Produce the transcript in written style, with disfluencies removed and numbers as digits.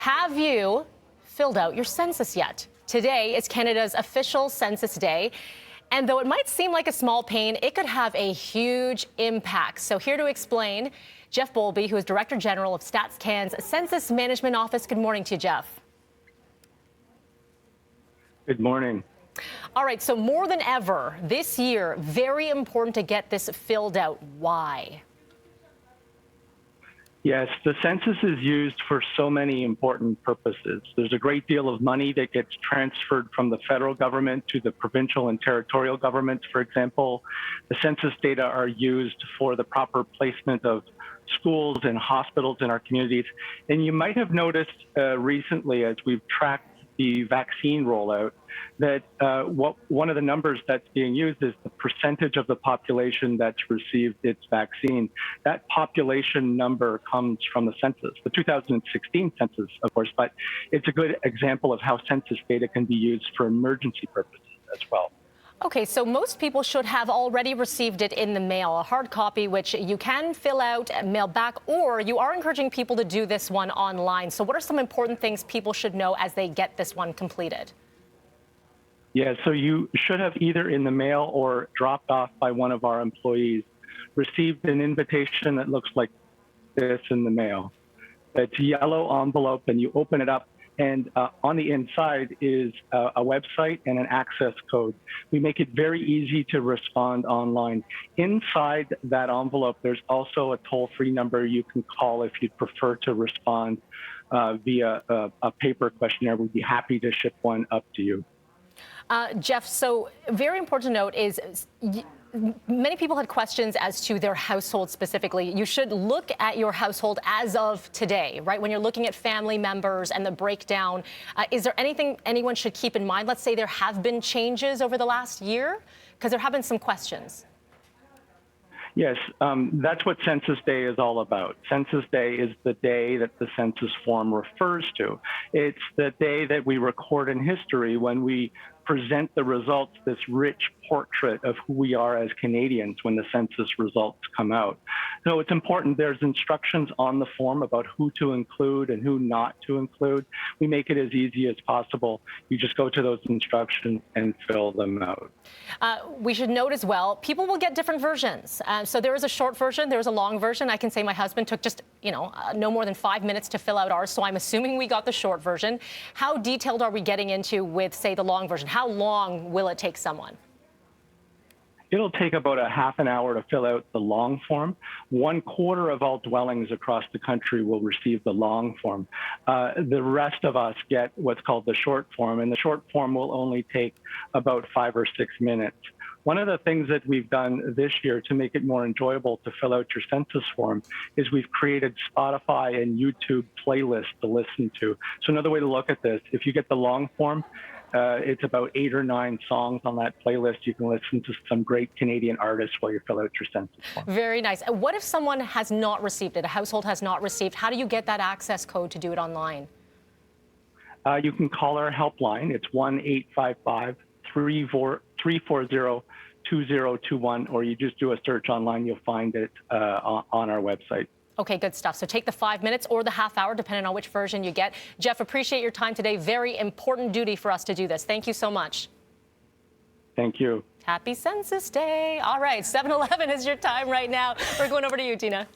Have you filled out your census yet? Today is Canada's official Census Day. And though it might seem like a small pain, it could have a huge impact. So here to explain, Geoff Bowlby, who is Director General of StatsCan's Census Management Office. Good morning to you, Geoff. Good morning. All right, so more than ever this year, very important to get this filled out. Why? Yes, the census is used for so many important purposes. There's a great deal of money that gets transferred from the federal government to the provincial and territorial governments. For example, the census data are used for the proper placement of schools and hospitals in our communities. And you might have noticed recently, as we've tracked the vaccine rollout, that one of the numbers that's being used is the percentage of the population that's received its vaccine. That population number comes from the census, the 2016 census, of course, but it's a good example of how census data can be used for emergency purposes as well. Okay, so most people should have already received it in the mail, a hard copy, which you can fill out and mail back, or you are encouraging people to do this one online. So what are some important things people should know as they get this one completed? Yeah, so you should have either in the mail or dropped off by one of our employees received an invitation that looks like this in the mail. It's a yellow envelope, and you open it up, and on the inside is a website and an access code. We make it very easy to respond online. Inside that envelope, there's also a toll-free number you can call if you'd prefer to respond via a paper questionnaire. We'd be happy to ship one up to you. Geoff, so very important to note is many people had questions as to their household specifically. You should look at your household as of today, right? When you're looking at family members and the breakdown, is there anything anyone should keep in mind? Let's say there have been changes over the last year, because there have been some questions. Yes, that's what Census Day is all about. Census Day is the day that the census form refers to. It's the day that we record in history when we present the results, this rich portrait of who we are as Canadians when the census results come out. So it's important. There's instructions on the form about who to include and who not to include. We make it as easy as possible. You just go to those instructions and fill them out. We should note as well, people will get different versions. So there is a short version, there's a long version. I can say my husband took just, no more than 5 minutes to fill out ours, so I'm assuming we got the short version. How detailed are we getting into with, say, the long version? How long will it take someone? It'll take about a half an hour to fill out the long form. 1/4 of all dwellings across the country will receive the long form. The rest of us get what's called the short form, and the short form will only take about 5 or 6 minutes. One of the things that we've done this year to make it more enjoyable to fill out your census form is we've created Spotify and YouTube playlists to listen to. So another way to look at this, if you get the long form, it's about 8 or 9 songs on that playlist. You can listen to some great Canadian artists while you fill out your census form. Very nice. What if someone has not received it, a household has not received? How do you get that access code to do it online? You can call our helpline. It's 1-855-340-2021, or you just do a search online. You'll find it on our website. Okay, good stuff. So take the 5 minutes or the half hour, depending on which version you get. Geoff, appreciate your time today. Very important duty for us to do this. Thank you so much. Thank you. Happy Census Day. All right, 7:11 is your time right now. We're going over to you, Tina.